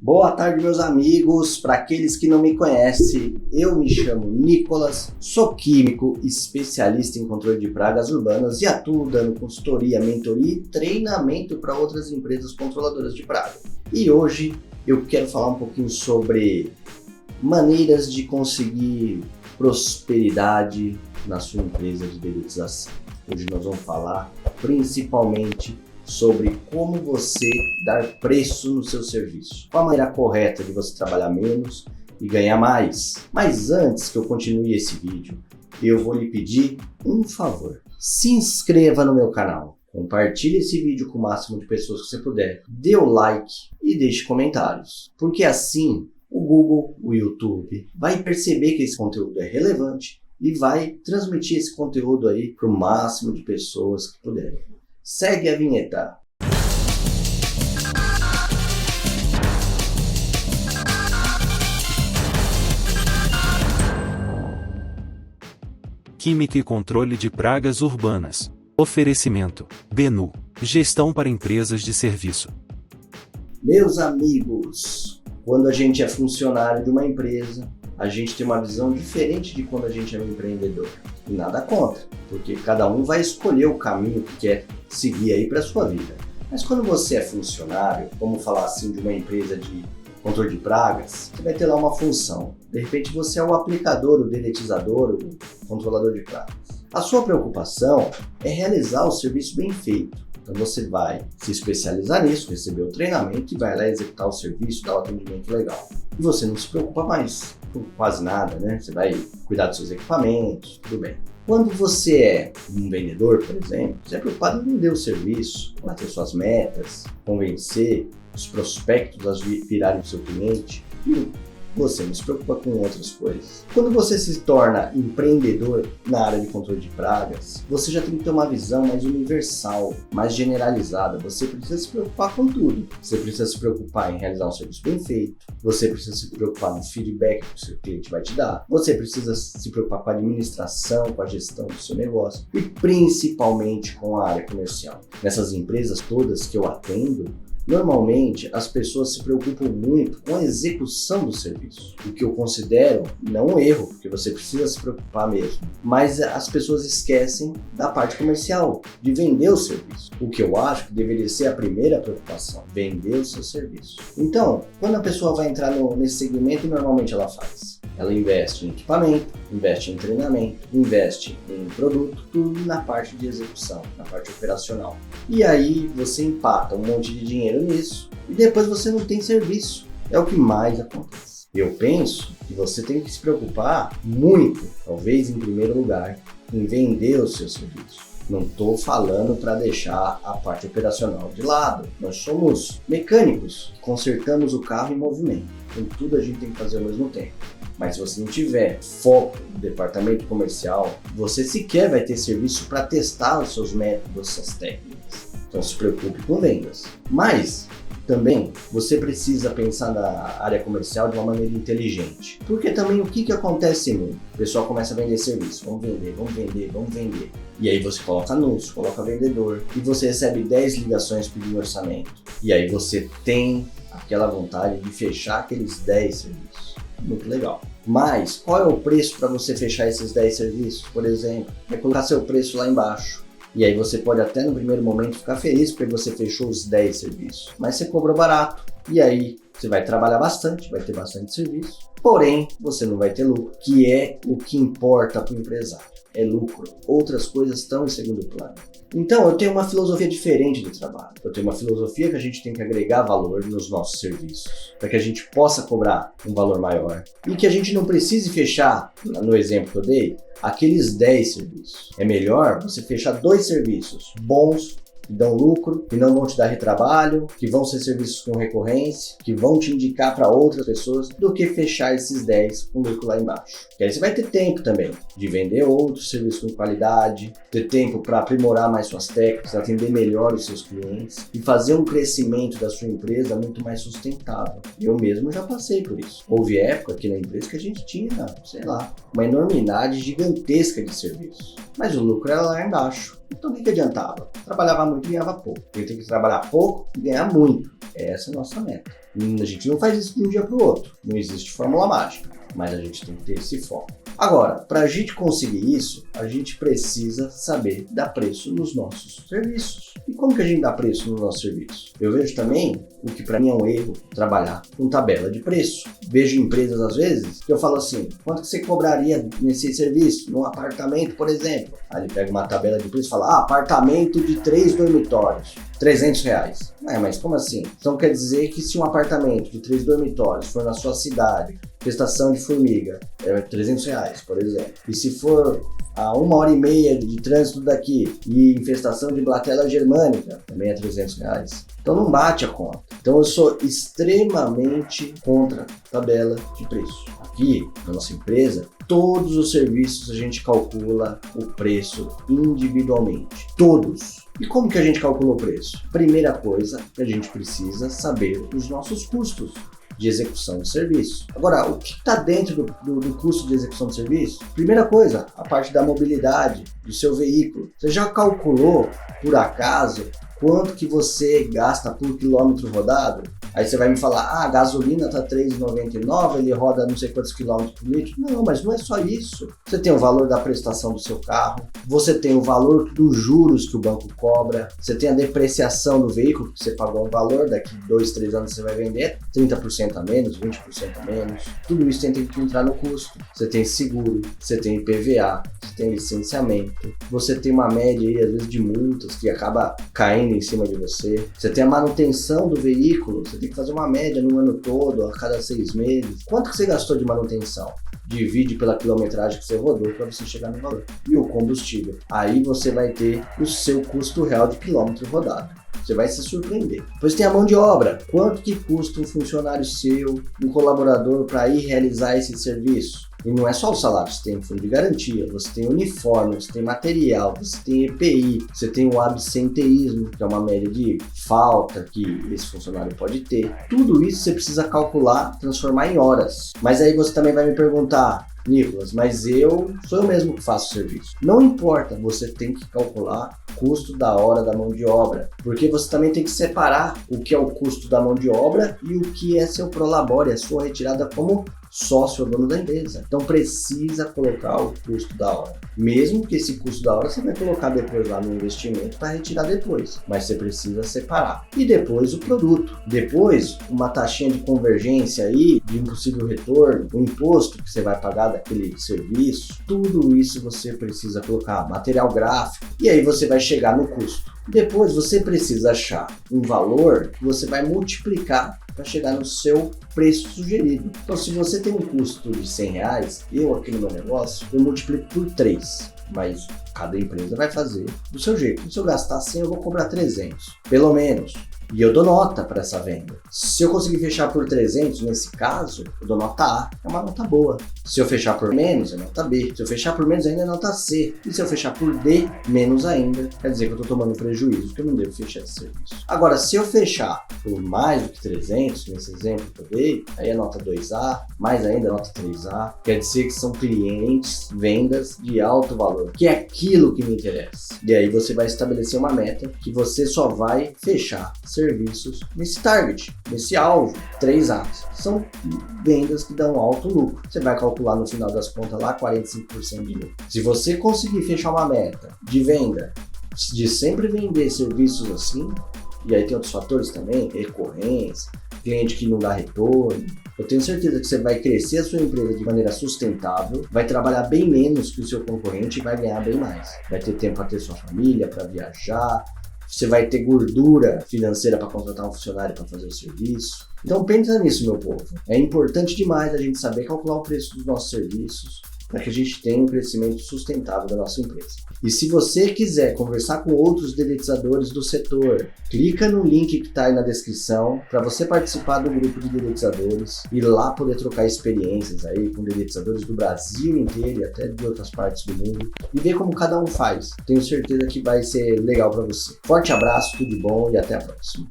Boa tarde, meus amigos. Para aqueles que não me conhecem, eu me chamo Nicolas, sou químico, especialista em controle de pragas urbanas e atuo dando consultoria, mentoria e treinamento para outras empresas controladoras de praga. E hoje eu quero falar um pouquinho sobre maneiras de conseguir prosperidade na sua empresa de dedetização. Hoje nós vamos falar principalmente sobre como você dar preço no seu serviço. Qual a maneira correta de você trabalhar menos e ganhar mais. Mas antes que eu continue esse vídeo, eu vou lhe pedir um favor. Se inscreva no meu canal, compartilhe esse vídeo com o máximo de pessoas que você puder, dê o like e deixe comentários. Porque assim o Google, o YouTube, vai perceber que esse conteúdo é relevante e vai transmitir esse conteúdo aí para o máximo de pessoas que puderem. Segue a vinheta. Química e controle de pragas urbanas. Oferecimento: Benu, gestão para empresas de serviço. Meus amigos, quando a gente é funcionário de uma empresa, a gente tem uma visão diferente de quando a gente é um empreendedor. E nada contra, porque cada um vai escolher o caminho que quer seguir aí para a sua vida. Mas quando você é funcionário, vamos falar assim, de uma empresa de controle de pragas, você vai ter lá uma função. De repente você é o aplicador, o dedetizador, o controlador de pragas. A sua preocupação é realizar o serviço bem feito. Então você vai se especializar nisso, receber o treinamento e vai lá executar o serviço, dar o atendimento legal. E você não se preocupa mais com quase nada, né? Você vai cuidar dos seus equipamentos, tudo bem. Quando você é um vendedor, por exemplo, você é preocupado em vender o serviço, bater suas metas, convencer os prospectos a virarem o seu cliente e você não se preocupa com outras coisas. Quando você se torna empreendedor na área de controle de pragas, você já tem que ter uma visão mais universal, mais generalizada. Você precisa se preocupar com tudo. Você precisa se preocupar em realizar um serviço bem feito. Você precisa se preocupar no feedback que o seu cliente vai te dar. Você precisa se preocupar com a administração, com a gestão do seu negócio e principalmente com a área comercial. Nessas empresas todas que eu atendo, normalmente as pessoas se preocupam muito com a execução do serviço, o que eu considero não um erro, porque você precisa se preocupar mesmo, mas as pessoas esquecem da parte comercial, de vender o serviço, o que eu acho que deveria ser a primeira preocupação, vender o seu serviço. Então, quando a pessoa vai entrar nesse segmento, normalmente ela faz? Ela investe em equipamento, investe em treinamento, investe em produto, tudo na parte de execução, na parte operacional. E aí você empata um monte de dinheiro nisso e depois você não tem serviço. É o que mais acontece. Eu penso que você tem que se preocupar muito, talvez em primeiro lugar, em vender o seu serviço. Não estou falando para deixar a parte operacional de lado. Nós somos mecânicos, consertamos o carro em movimento. Então tudo a gente tem que fazer ao mesmo tempo. Mas se você não tiver foco no departamento comercial, você sequer vai ter serviço para testar os seus métodos, suas técnicas. Então se preocupe com vendas. Mas também você precisa pensar na área comercial de uma maneira inteligente. Porque também o que acontece muito? O pessoal começa a vender serviço. Vamos vender, vamos vender, vamos vender. E aí você coloca anúncio, coloca vendedor e você recebe 10 ligações pedindo orçamento. E aí você tem aquela vontade de fechar aqueles 10 serviços. Muito legal. Mas qual é o preço para você fechar esses 10 serviços? Por exemplo, é colocar seu preço lá embaixo. E aí você pode até no primeiro momento ficar feliz porque você fechou os 10 serviços. Mas você cobrou barato. E aí você vai trabalhar bastante, vai ter bastante serviço. Porém, você não vai ter lucro, que é o que importa para o empresário. É lucro. Outras coisas estão em segundo plano. Então, eu tenho uma filosofia diferente de trabalho. Eu tenho uma filosofia que a gente tem que agregar valor nos nossos serviços, para que a gente possa cobrar um valor maior e que a gente não precise fechar, no exemplo que eu dei, aqueles 10 serviços. É melhor você fechar 2 serviços bons, que dão lucro, que não vão te dar retrabalho, que vão ser serviços com recorrência, que vão te indicar para outras pessoas, do que fechar esses 10 com lucro lá embaixo. E aí você vai ter tempo também de vender outros serviços com qualidade, ter tempo para aprimorar mais suas técnicas, atender melhor os seus clientes e fazer um crescimento da sua empresa muito mais sustentável. Eu mesmo já passei por isso. Houve época aqui na empresa que a gente tinha, sei lá, uma enormidade gigantesca de serviços, mas o lucro era lá embaixo. Então o que adiantava? Trabalhava muito e ganhava pouco. Eu tenho que trabalhar pouco e ganhar muito. Essa é a nossa meta. A gente não faz isso de um dia para o outro, não existe fórmula mágica, mas a gente tem que ter esse foco. Agora, para a gente conseguir isso, a gente precisa saber dar preço nos nossos serviços. E como que a gente dá preço nos nossos serviços? Eu vejo também o que para mim é um erro, trabalhar com tabela de preço. Vejo empresas às vezes que eu falo assim, quanto que você cobraria nesse serviço? Num apartamento, por exemplo. Aí ele pega uma tabela de preço e fala, apartamento de 3 dormitórios, R$300. Mas como assim? Então quer dizer que se um apartamento de 3 dormitórios for na sua cidade, prestação de formiga, é R$300, por exemplo. E se for a 1h30 de trânsito daqui e infestação de Bactéria germânica, também é R$300. Então não bate a conta. Então eu sou extremamente contra tabela de preço. Aqui, na nossa empresa, todos os serviços a gente calcula o preço individualmente. Todos. E como que a gente calcula o preço? Primeira coisa, a gente precisa saber os nossos custos de execução de serviço. Agora, o que está dentro do custo de execução de serviço? Primeira coisa, a parte da mobilidade do seu veículo. Você já calculou, por acaso, quanto que você gasta por quilômetro rodado? Aí você vai me falar, a gasolina tá R$3,99, ele roda não sei quantos quilômetros por litro. Não, mas não é só isso. Você tem o valor da prestação do seu carro, você tem o valor dos juros que o banco cobra, você tem a depreciação do veículo, que você pagou um valor, daqui 2, 3 anos você vai vender 30% a menos, 20% a menos. Tudo isso tem que entrar no custo. Você tem seguro, você tem IPVA, você tem licenciamento, você tem uma média aí, às vezes, de multas que acaba caindo em cima de você. Você tem a manutenção do veículo, você tem que fazer uma média no ano todo, a cada 6 meses. Quanto que você gastou de manutenção? Divide pela quilometragem que você rodou para você chegar no valor. E o combustível. Aí você vai ter o seu custo real de quilômetro rodado. Você vai se surpreender. Depois tem a mão de obra. Quanto que custa um funcionário seu, um colaborador para ir realizar esse serviço? E não é só o salário, você tem fundo de garantia, você tem uniforme, você tem material, você tem EPI, você tem o absenteísmo, que é uma média de falta que esse funcionário pode ter. Tudo isso você precisa calcular, transformar em horas. Mas aí você também vai me perguntar, Nicolas, mas sou eu mesmo que faço o serviço. Não importa, você tem que calcular o custo da hora da mão de obra, porque você também tem que separar o que é o custo da mão de obra e o que é seu prolabore, a sua retirada como sócio ou dono da empresa. Então precisa colocar o custo da hora. Mesmo que esse custo da hora você vai colocar depois lá no investimento para retirar depois, mas você precisa separar. E depois o produto. Depois uma taxinha de convergência aí, de um possível retorno, o imposto que você vai pagar daquele serviço, tudo isso você precisa colocar, material gráfico, e aí você vai chegar no custo. Depois você precisa achar um valor que você vai multiplicar para chegar no seu preço sugerido. Então, se você tem um custo de R$100, eu aqui no meu negócio, eu multiplico por 3, mas cada empresa vai fazer do seu jeito. Se eu gastar 100, eu vou cobrar 300, pelo menos. E eu dou nota para essa venda. Se eu conseguir fechar por 300, nesse caso, eu dou nota A, é uma nota boa. Se eu fechar por menos, é nota B. Se eu fechar por menos ainda, é nota C. E se eu fechar por D, menos ainda, quer dizer que eu estou tomando prejuízo, que eu não devo fechar esse serviço. Agora, se eu fechar por mais do que 300, nesse exemplo que eu dei, aí é nota 2A, mais ainda nota 3A, quer dizer que são clientes, vendas de alto valor, que é aquilo que me interessa. E aí você vai estabelecer uma meta que você só vai fechar serviços nesse target, nesse alvo, 3A. São vendas que dão alto lucro. Você vai calcular no final das contas lá 45% de lucro. Se você conseguir fechar uma meta de venda, de sempre vender serviços assim, e aí tem outros fatores também, recorrência, cliente que não dá retorno, eu tenho certeza que você vai crescer a sua empresa de maneira sustentável, vai trabalhar bem menos que o seu concorrente e vai ganhar bem mais. Vai ter tempo para ter sua família, para viajar, você vai ter gordura financeira para contratar um funcionário para fazer o serviço. Então pensa nisso, meu povo. É importante demais a gente saber calcular o preço dos nossos serviços para que a gente tenha um crescimento sustentável da nossa empresa. E se você quiser conversar com outros dedetizadores do setor, clica no link que está aí na descrição para você participar do grupo de dedetizadores e lá poder trocar experiências aí com dedetizadores do Brasil inteiro e até de outras partes do mundo e ver como cada um faz. Tenho certeza que vai ser legal para você. Forte abraço, tudo de bom e até a próxima.